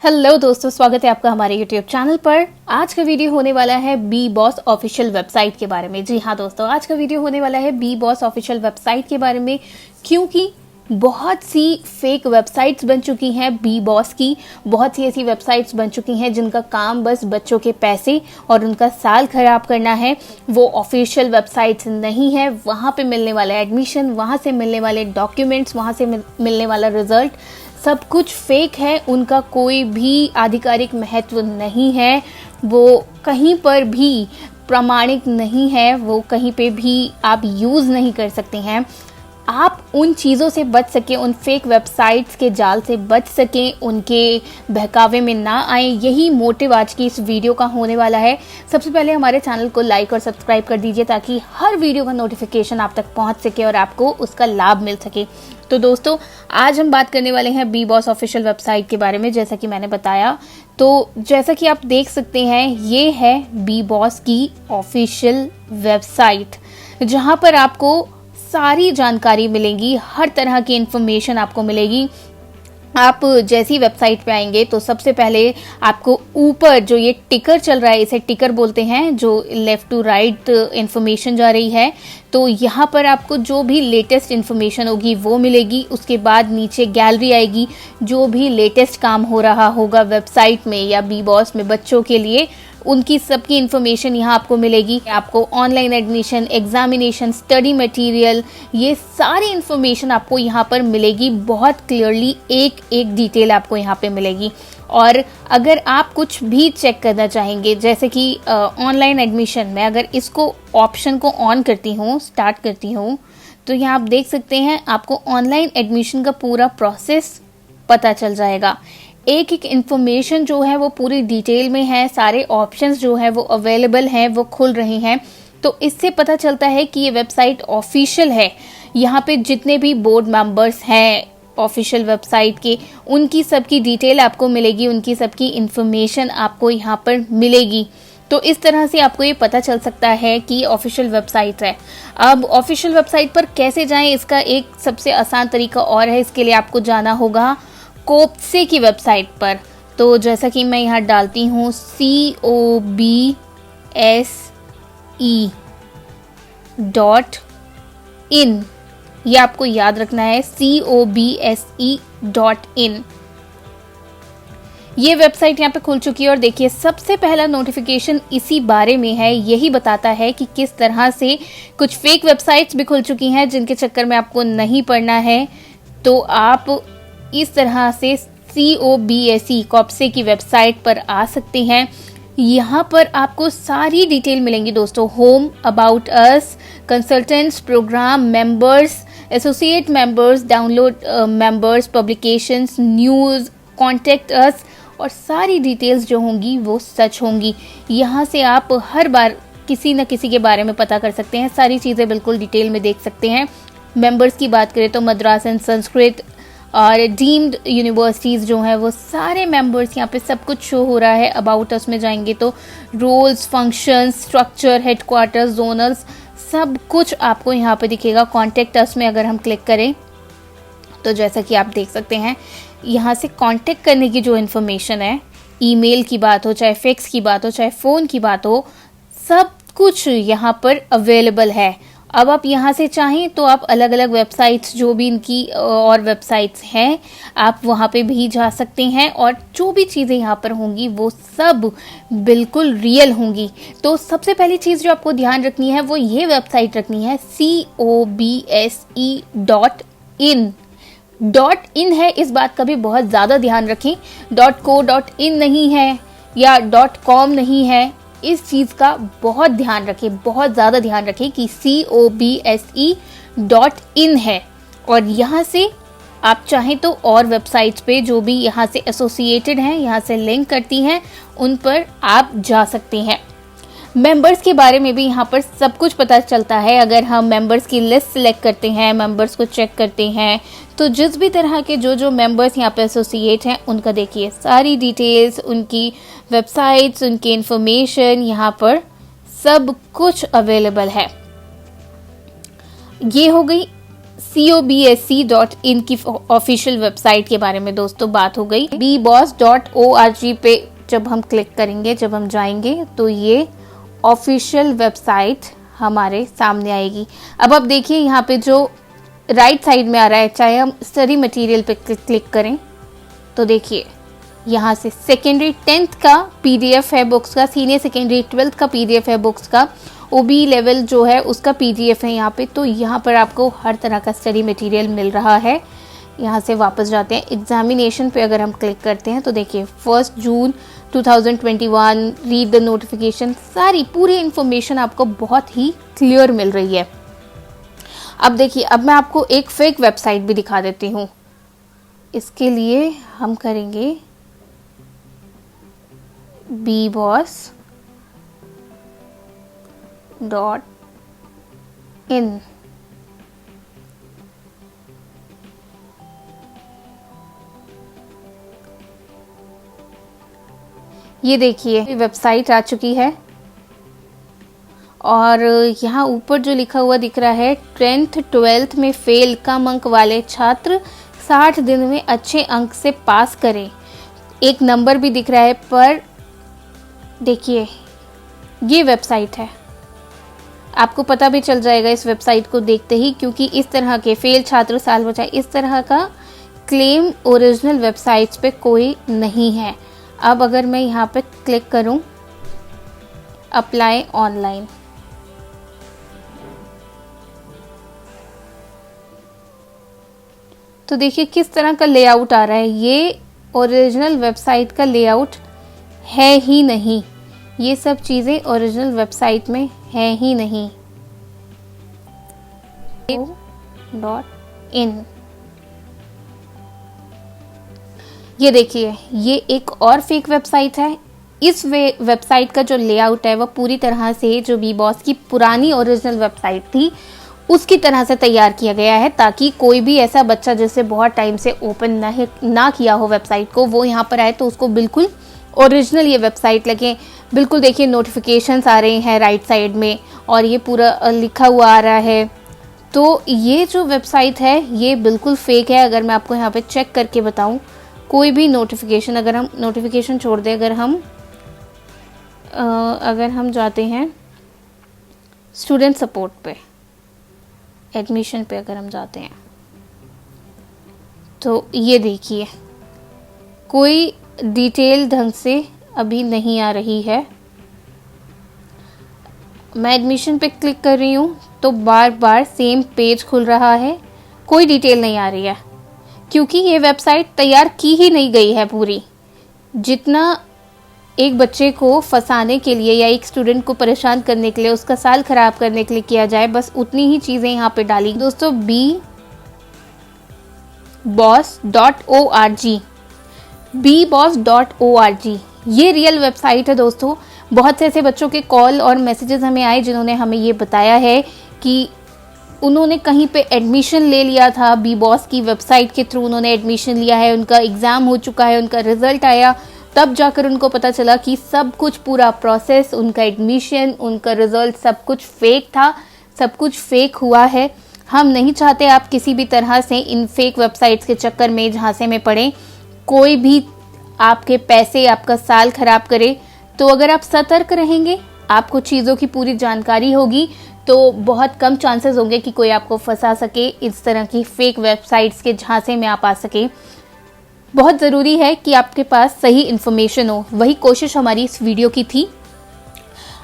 Hello दोस्तों, स्वागत है आपका हमारे YouTube चैनल पर। आज का वीडियो होने वाला है बी बॉस ऑफिशियल वेबसाइट के बारे में। जी हाँ दोस्तों, आज का वीडियो होने वाला है बी बॉस ऑफिशियल वेबसाइट के बारे में, क्योंकि बहुत सी फेक वेबसाइट्स बन चुकी हैं बी बॉस की। बहुत सी ऐसी वेबसाइट्स बन चुकी हैं जिनका काम बस बच्चों के पैसे और उनका साल खराब करना है। वो ऑफिशियल वेबसाइट्स नहीं है। वहाँ पे मिलने वाला एडमिशन, वहाँ से मिलने वाले डॉक्यूमेंट्स, वहाँ से मिलने वाला रिजल्ट सब कुछ फेक है। उनका कोई भी आधिकारिक महत्व नहीं है। वो कहीं पर भी प्रामाणिक नहीं है। वो कहीं पे भी आप यूज़ नहीं कर सकते हैं। आप उन चीज़ों से बच सकें, उन फेक वेबसाइट्स के जाल से बच सकें, उनके बहकावे में ना आए, यही मोटिव आज की इस वीडियो का होने वाला है। सबसे पहले हमारे चैनल को लाइक और सब्सक्राइब कर दीजिए ताकि हर वीडियो का नोटिफिकेशन आप तक पहुंच सके और आपको उसका लाभ मिल सके। तो दोस्तों, आज हम बात करने वाले हैं बी बॉस ऑफिशियल वेबसाइट के बारे में। जैसा कि मैंने बताया, तो जैसा कि आप देख सकते हैं, ये है बी बॉस की ऑफिशियल वेबसाइट, जहां पर आपको सारी जानकारी मिलेगी, हर तरह की इंफॉर्मेशन आपको मिलेगी। आप जैसी वेबसाइट पे आएंगे तो सबसे पहले आपको ऊपर जो ये टिकर चल रहा है, इसे टिकर बोलते हैं, जो लेफ्ट टू राइट इंफॉर्मेशन जा रही है, तो यहाँ पर आपको जो भी लेटेस्ट इन्फॉर्मेशन होगी वो मिलेगी। उसके बाद नीचे गैलरी आएगी, जो भी लेटेस्ट काम हो रहा होगा वेबसाइट में या बी बॉस में बच्चों के लिए, उनकी सबकी इन्फॉर्मेशन यहाँ आपको मिलेगी। आपको online admission, examination, study material, ये सारी इन्फॉर्मेशन आपको यहाँ पर मिलेगी। बहुत क्लियरली एक एक डिटेल आपको यहाँ पे मिलेगी। और अगर आप कुछ भी चेक करना चाहेंगे, जैसे कि ऑनलाइन एडमिशन में अगर इसको ऑप्शन को ऑन करती हूँ, स्टार्ट करती हूँ, तो यहाँ आप देख सकते हैं आपको ऑनलाइन एडमिशन का पूरा प्रोसेस पता चल जाएगा। एक एक इन्फॉर्मेशन जो है वो पूरी डिटेल में है। सारे ऑप्शंस जो है वो अवेलेबल हैं, वो खुल रहे हैं। तो इससे पता चलता है कि ये वेबसाइट ऑफिशियल है। यहाँ पे जितने भी बोर्ड मेंबर्स हैं ऑफिशियल वेबसाइट के, उनकी सबकी डिटेल आपको मिलेगी, उनकी सबकी इन्फॉर्मेशन आपको यहाँ पर मिलेगी। तो इस तरह से आपको ये पता चल सकता है कि ऑफिशियल वेबसाइट है। अब ऑफिशियल वेबसाइट पर कैसे जाएं, इसका एक सबसे आसान तरीका और है। इसके लिए आपको जाना होगा कोप्से की वेबसाइट पर। तो जैसा कि मैं यहाँ डालती हूँ COBSE.in, ये आपको याद रखना है, COBSE.in। ये वेबसाइट यहाँ पे खुल चुकी है और देखिए सबसे पहला नोटिफिकेशन इसी बारे में है। यही बताता है कि किस तरह से कुछ फेक वेबसाइट्स भी खुल चुकी हैं जिनके चक्कर में आपको नहीं पड़ना है। तो आप इस तरह से कोप्से की वेबसाइट पर आ सकते हैं। यहाँ पर आपको सारी डिटेल मिलेंगी दोस्तों। Home, about us, consultants, programme, members, associate members, download members, publications, news, contact us, और सारी डिटेल्स जो होंगी वो सच होंगी। यहाँ से आप हर बार किसी न किसी के बारे में पता कर सकते हैं। सारी चीज़ें बिल्कुल डिटेल में देख सकते हैं। मेंबर्स की बात करें तो मद्रास एंड संस्कृत और डीम्ड यूनिवर्सिटीज़ जो हैं वो सारे मेंबर्स, यहाँ पे सब कुछ शो हो रहा है। अबाउट अस में जाएंगे तो roles, functions, structure, headquarters, zonals, सब कुछ आपको यहाँ पे दिखेगा। कॉन्टेक्ट अस में अगर हम क्लिक करें तो जैसा कि आप देख सकते हैं, यहाँ से कांटेक्ट करने की जो इन्फॉर्मेशन है, ईमेल की बात हो, चाहे फैक्स की बात हो, चाहे फ़ोन की बात हो, सब कुछ यहाँ पर अवेलेबल है। अब आप यहाँ से चाहें तो आप अलग अलग वेबसाइट्स, जो भी इनकी और वेबसाइट्स हैं, आप वहाँ पे भी जा सकते हैं और जो भी चीज़ें यहाँ पर होंगी वो सब बिल्कुल रियल होंगी। तो सबसे पहली चीज़ जो आपको ध्यान रखनी है वो ये वेबसाइट रखनी है, COBSE.in है। इस बात का भी बहुत ज़्यादा ध्यान रखें। .co.in नहीं है या .com नहीं है। इस चीज़ का बहुत ध्यान रखें, बहुत ज़्यादा ध्यान रखें कि COBSE.in है। और यहाँ से आप चाहें तो और वेबसाइट्स पे जो भी यहाँ से एसोसिएटेड हैं, यहाँ से लिंक करती हैं, उन पर आप जा सकते हैं। मेंबर्स के बारे में भी यहाँ पर सब कुछ पता चलता है। अगर हम मेंबर्स की लिस्ट सिलेक्ट करते हैं, मेंबर्स को चेक करते हैं, तो जिस भी तरह के जो मेंबर्स यहाँ पे एसोसिएट हैं, उनका देखिए सारी डिटेल्स, उनकी वेबसाइट्स, उनकी इन्फॉर्मेशन, यहाँ पर सब कुछ अवेलेबल है। ये हो गई cobsc.in की ऑफिशियल वेबसाइट के बारे में दोस्तों बात हो गई। bboss.org पे जब हम क्लिक करेंगे, जब हम जाएंगे तो ये ऑफिशियल वेबसाइट हमारे सामने आएगी। अब आप देखिए यहाँ पे जो राइट साइड में आ रहा है, चाहे हम स्टडी मटेरियल पे क्लिक करें तो देखिए यहाँ से सेकेंडरी 10th का पीडीएफ है बुक्स का, सीनियर सेकेंडरी 12th का पीडीएफ है बुक्स का, ओबी लेवल जो है उसका पीडीएफ है यहाँ पे। तो यहाँ पर आपको हर तरह का स्टडी मटेरियल मिल रहा है। यहाँ से वापस जाते हैं, एग्जामिनेशन पे अगर हम क्लिक करते हैं तो देखिए 1 जून 2021, रीड द नोटिफिकेशन, सारी पूरी इंफॉर्मेशन आपको बहुत ही क्लियर मिल रही है। अब देखिए, अब मैं आपको एक फेक वेबसाइट भी दिखा देती हूँ। इसके लिए हम करेंगे bboss.in। ये देखिए वेबसाइट आ चुकी है और यहाँ ऊपर जो लिखा हुआ दिख रहा है 10th 12th में फेल कम अंक वाले छात्र 60 दिन में अच्छे अंक से पास करें। एक नंबर भी दिख रहा है, पर देखिए ये वेबसाइट है, आपको पता भी चल जाएगा इस वेबसाइट को देखते ही, क्योंकि इस तरह के फेल छात्र साल बचाए इस तरह का क्लेम ओरिजिनल वेबसाइट्स पे कोई नहीं है। अब अगर मैं यहाँ पे क्लिक करूँ अप्लाई ऑनलाइन, तो देखिए किस तरह का लेआउट आ रहा है। ये ओरिजिनल वेबसाइट का लेआउट है ही नहीं, ये सब चीज़ें ओरिजिनल वेबसाइट में है ही नहीं। .in ये देखिए, ये एक और फेक वेबसाइट है। इस वेबसाइट का जो लेआउट है वह पूरी तरह से जो बीबॉस की पुरानी ओरिजिनल वेबसाइट थी उसकी तरह से तैयार किया गया है, ताकि कोई भी ऐसा बच्चा जिससे बहुत टाइम से ओपन ना किया हो वेबसाइट को, वो यहाँ पर आए तो उसको बिल्कुल ओरिजिनल ये वेबसाइट लगे। बिल्कुल देखिए नोटिफिकेशंस आ रहे हैं राइट साइड में और ये पूरा लिखा हुआ आ रहा है। तो ये जो वेबसाइट है ये बिल्कुल फेक है। अगर मैं आपको यहाँ पे चेक करके बताऊँ, कोई भी नोटिफिकेशन, अगर हम नोटिफिकेशन छोड़ दें, अगर हम जाते हैं स्टूडेंट सपोर्ट पे, एडमिशन पे अगर हम जाते हैं तो ये देखिए कोई डिटेल ढंग से अभी नहीं आ रही है। मैं एडमिशन पे क्लिक कर रही हूँ तो बार बार सेम पेज खुल रहा है, कोई डिटेल नहीं आ रही है, क्योंकि ये वेबसाइट तैयार की ही नहीं गई है पूरी। जितना एक बच्चे को फंसाने के लिए या एक स्टूडेंट को परेशान करने के लिए, उसका साल खराब करने के लिए किया जाए, बस उतनी ही चीज़ें यहाँ पे डाली। दोस्तों bboss.org ये रियल वेबसाइट है दोस्तों। बहुत से ऐसे बच्चों के कॉल और मैसेजेस हमें आए जिन्होंने हमें ये बताया है कि उन्होंने कहीं पे एडमिशन ले लिया था, बीबॉस की वेबसाइट के थ्रू उन्होंने एडमिशन लिया है, उनका एग्ज़ाम हो चुका है, उनका रिजल्ट आया, तब जाकर उनको पता चला कि सब कुछ, पूरा प्रोसेस, उनका एडमिशन, उनका रिजल्ट, सब कुछ फेक था, सब कुछ फेक हुआ है। हम नहीं चाहते आप किसी भी तरह से इन फेक वेबसाइट्स के चक्कर में झांसे में पड़ें, कोई भी आपके पैसे, आपका साल खराब करे। तो अगर आप सतर्क रहेंगे, आपको चीज़ों की पूरी जानकारी होगी, तो बहुत कम चांसेस होंगे कि कोई आपको फंसा सके, इस तरह की फेक वेबसाइट्स के झांसे में आप आ सके। बहुत ज़रूरी है कि आपके पास सही इन्फॉर्मेशन हो, वही कोशिश हमारी इस वीडियो की थी।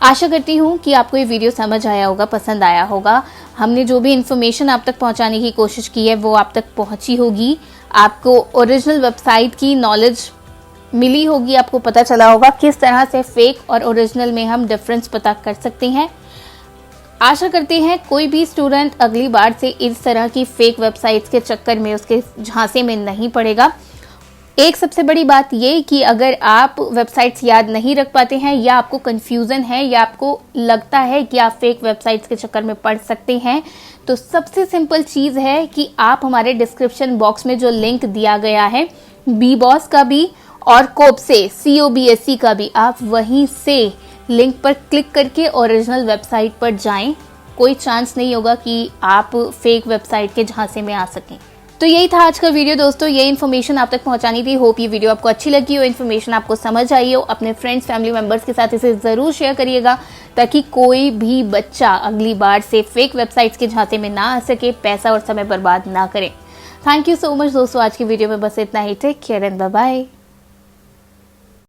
आशा करती हूँ कि आपको ये वीडियो समझ आया होगा, पसंद आया होगा। हमने जो भी इन्फॉर्मेशन आप तक पहुँचाने की कोशिश की है वो आप तक पहुँची होगी, आपको ओरिजिनल वेबसाइट की नॉलेज मिली होगी, आपको पता चला होगा किस तरह से फेक और ओरिजिनल में हम डिफरेंस पता कर सकते हैं। आशा करते हैं कोई भी स्टूडेंट अगली बार से इस तरह की फेक वेबसाइट्स के चक्कर में, उसके झांसे में नहीं पड़ेगा। एक सबसे बड़ी बात ये कि अगर आप वेबसाइट्स याद नहीं रख पाते हैं, या आपको कंफ्यूजन है, या आपको लगता है कि आप फेक वेबसाइट्स के चक्कर में पड़ सकते हैं, तो सबसे सिंपल चीज़ है कि आप हमारे डिस्क्रिप्शन बॉक्स में जो लिंक दिया गया है बीबॉस का भी और COBSC का भी, आप वहीं से लिंक पर क्लिक करके ओरिजिनल वेबसाइट पर जाएं कोई चांस नहीं होगा कि आप फेक वेबसाइट के झांसे में आ सकें। तो यही था आज का वीडियो दोस्तों, ये इन्फॉर्मेशन आप तक पहुंचानी थी। होप ये वीडियो आपको अच्छी लगी हो, इन्फॉर्मेशन आपको समझ आई हो। अपने फ्रेंड्स फैमिली मेंबर्स के साथ इसे ज़रूर शेयर करिएगा ताकि कोई भी बच्चा अगली बार से फेक वेबसाइट्स के झांसे में ना आ सके, पैसा और समय बर्बाद ना करें। थैंक यू सो मच दोस्तों, आज की वीडियो में बस इतना ही। Take care and bye bye.